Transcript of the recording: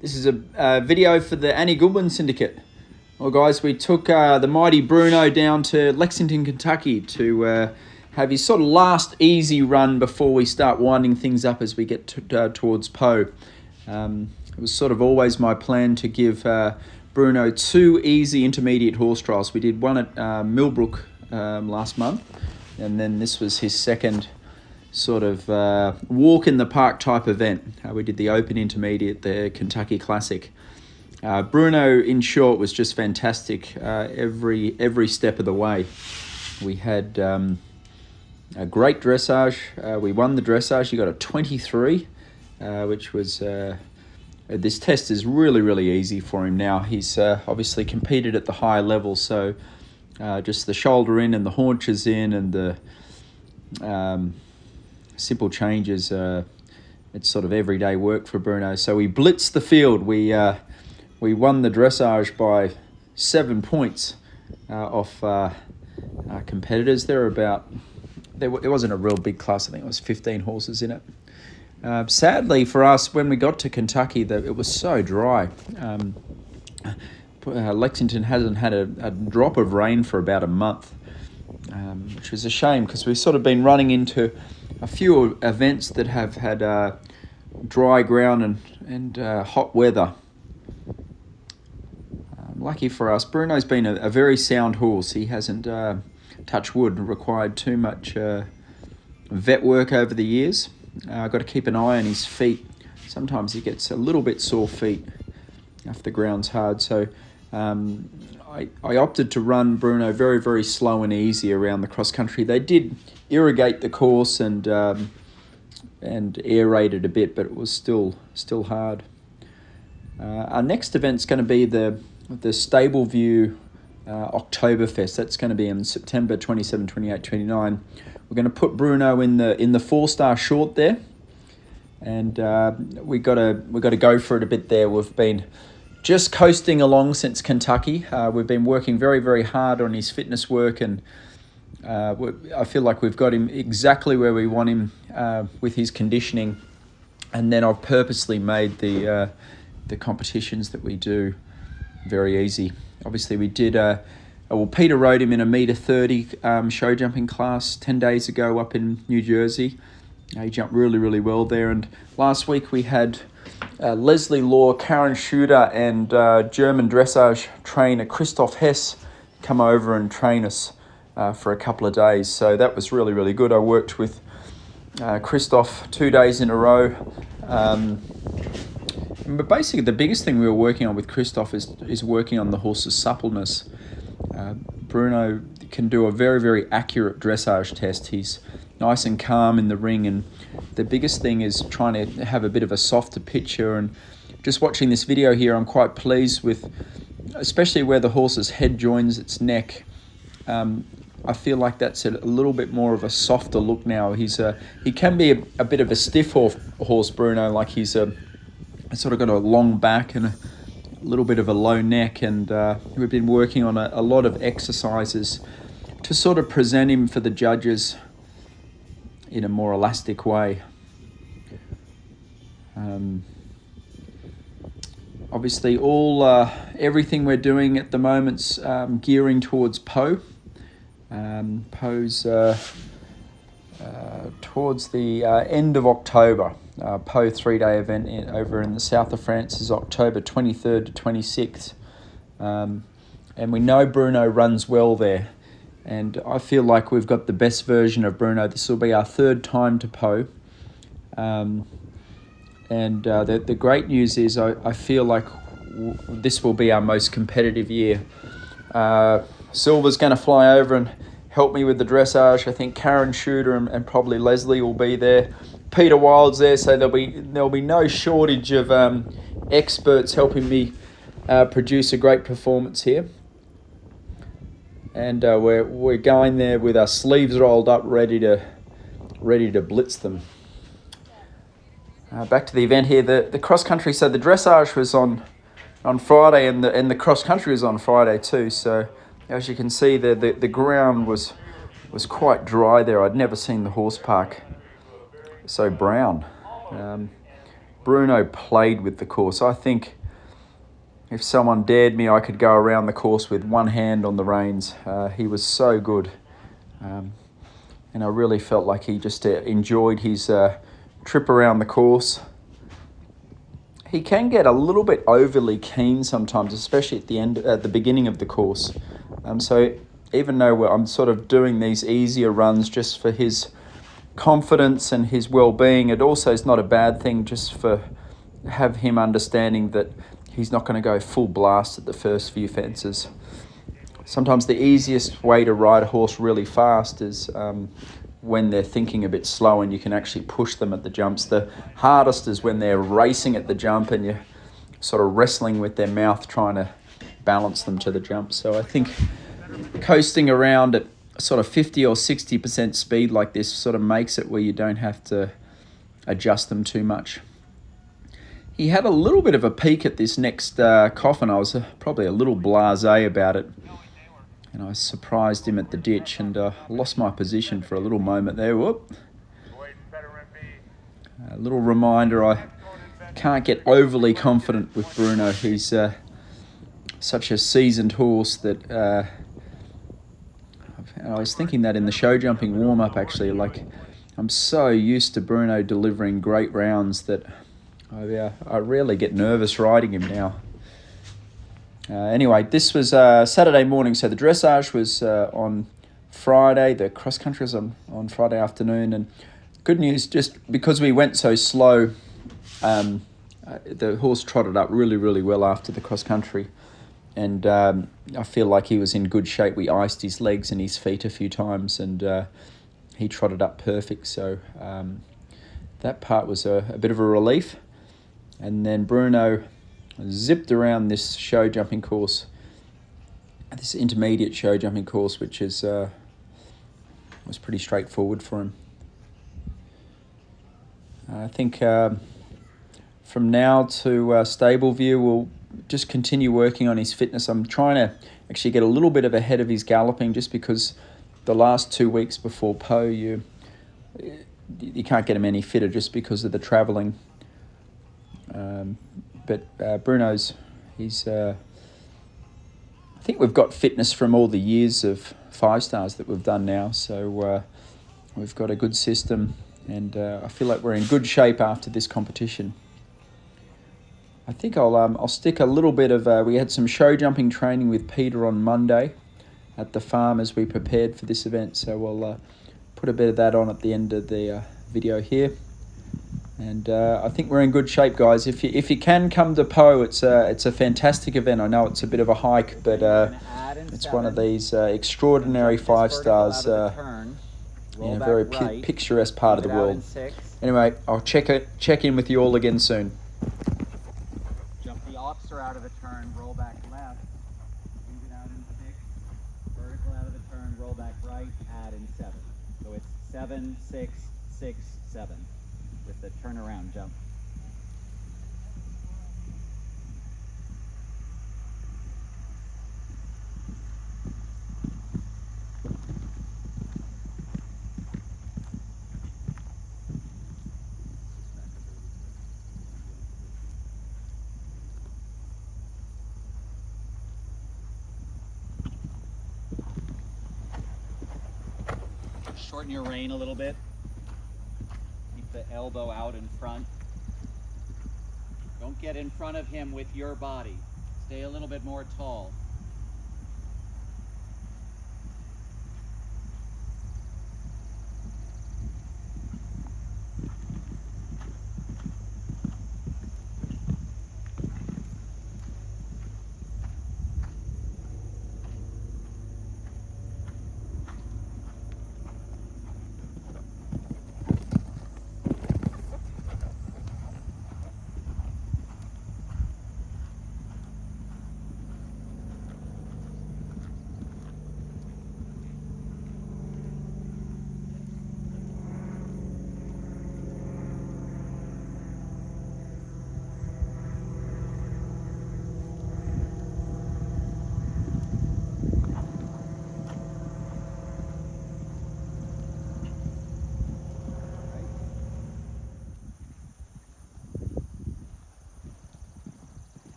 This is a video for the Annie Goodwin Syndicate. Well, guys, we took the mighty Bruno down to Lexington, Kentucky to have his sort of last easy run before we start winding things up as we get towards Poe. It was sort of always my plan to give Bruno 2 easy intermediate horse trials. We did one at Millbrook last month, and then this was his second sort of walk in the park type event. We did the Open Intermediate, the Kentucky Classic. Bruno, in short, was just fantastic every step of the way. We had a great dressage. We won the dressage. He got a 23, which was... this test is really easy for him now. He's obviously competed at the high level, so just the shoulder in and the haunches in and the simple changes, it's sort of everyday work for Bruno. So we blitzed the field. We won the dressage by 7 points off our competitors. It wasn't a real big class. I think it was 15 horses in it. Sadly for us, when we got to Kentucky, it was so dry. Lexington hasn't had a drop of rain for about a month, which is a shame because we've sort of been running into a few events that have had dry ground and hot weather. Lucky for us, Bruno's been a very sound horse. He hasn't, touch wood, required too much vet work over the years. I've got to keep an eye on his feet. Sometimes he gets a little bit sore feet if the ground's hard. So I opted to run Bruno very slow and easy around the cross country. They did irrigate the course and aerate it a bit, but it was still hard. Our next event's going to be the Stable View Oktoberfest. That's going to be in September 27, 28, 29. We're going to put Bruno in the 4-star short there, and we got to go for it a bit there. We've been just coasting along since Kentucky. We've been working very hard on his fitness work, and I feel like we've got him exactly where we want him with his conditioning. And then I've purposely made the competitions that we do very easy. Obviously, we did. Peter rode him in a meter 30 show jumping class 10 days ago up in New Jersey. He jumped really well there. And last week we had Leslie Law, Karen Shooter, and German dressage trainer Christoph Hess come over and train us for a couple of days. So that was really good. I worked with Christoph 2 days in a row. But basically the biggest thing we were working on with Christoph is working on the horse's suppleness. Bruno can do a very accurate dressage test. He's nice and calm in the ring, and the biggest thing is trying to have a bit of a softer picture. And just watching this video here, I'm quite pleased with, especially where the horse's head joins its neck. I feel like that's a little bit more of a softer look now. He can be a bit of a stiff horse, Bruno, like he's sort of got a long back and a little bit of a low neck, and we've been working on a lot of exercises to sort of present him for the judges in a more elastic way. Obviously, everything we're doing at the moment's gearing towards Poe. Poe's towards the end of October. Poe 3-day event over in the south of France is October 23rd to 26th. And we know Bruno runs well there. And I feel like we've got the best version of Bruno. This will be our 3rd time to Poe. The great news is I feel like this will be our most competitive year. Silver's going to fly over and help me with the dressage. I think Karen Shooter and probably Leslie will be there. Peter Wild's there, so there'll be no shortage of experts helping me produce a great performance here. And we're going there with our sleeves rolled up, ready to blitz them. Back to the event here, the cross country. So the dressage was on Friday, and the cross country was on Friday too. So as you can see, the ground was quite dry there. I'd never seen the horse park so brown. Bruno played with the course. I think if someone dared me, I could go around the course with one hand on the reins. He was so good. And I really felt like he just enjoyed his trip around the course. He can get a little bit overly keen sometimes, especially at the beginning of the course. So even though I'm sort of doing these easier runs just for his confidence and his well-being, it also is not a bad thing just for have him understanding that he's not going to go full blast at the first few fences. Sometimes the easiest way to ride a horse really fast is when they're thinking a bit slow and you can actually push them at the jumps. The hardest is when they're racing at the jump and you're sort of wrestling with their mouth trying to balance them to the jump. So I think coasting around at sort of 50 or 60% speed like this sort of makes it where you don't have to adjust them too much. He had a little bit of a peek at this next coffin. I was probably a little blasé about it. And I surprised him at the ditch and lost my position for a little moment there. Whoop. A little reminder, I can't get overly confident with Bruno. He's such a seasoned horse that... I was thinking that in the show jumping warm-up actually. Like, I'm so used to Bruno delivering great rounds that I rarely get nervous riding him now. Anyway, this was Saturday morning, so the dressage was on Friday. The cross country was on Friday afternoon, and good news, just because we went so slow, the horse trotted up really, really well after the cross country, and I feel like he was in good shape. We iced his legs and his feet a few times, and he trotted up perfect, so that part was a bit of a relief. And then Bruno zipped around this show jumping course, this intermediate show jumping course, which is was pretty straightforward for him. I think from now to stable view, we'll just continue working on his fitness. I'm trying to actually get a little bit of ahead of his galloping, just because the last 2 weeks before Po, you can't get him any fitter just because of the travelling. But Bruno's, I think we've got fitness from all the years of 5 stars that we've done now. So we've got a good system, and I feel like we're in good shape after this competition. I think I'll stick a little bit of, we had some show jumping training with Peter on Monday at the farm as we prepared for this event. So we'll put a bit of that on at the end of the video here. And I think we're in good shape, guys. If you can come to Po, it's a fantastic event. I know it's a bit of a hike, but it's one of these extraordinary 5 stars in a very picturesque part of the world. Anyway, I'll check in with you all again soon. Jump the oxer out of the turn, roll back left, move it out in 6, vertical out of the turn, roll back right, add in 7. So it's 7, 6, 6, 7. With the turnaround jump. Shorten your rein a little bit. The elbow out in front. Don't get in front of him with your body. Stay a little bit more tall.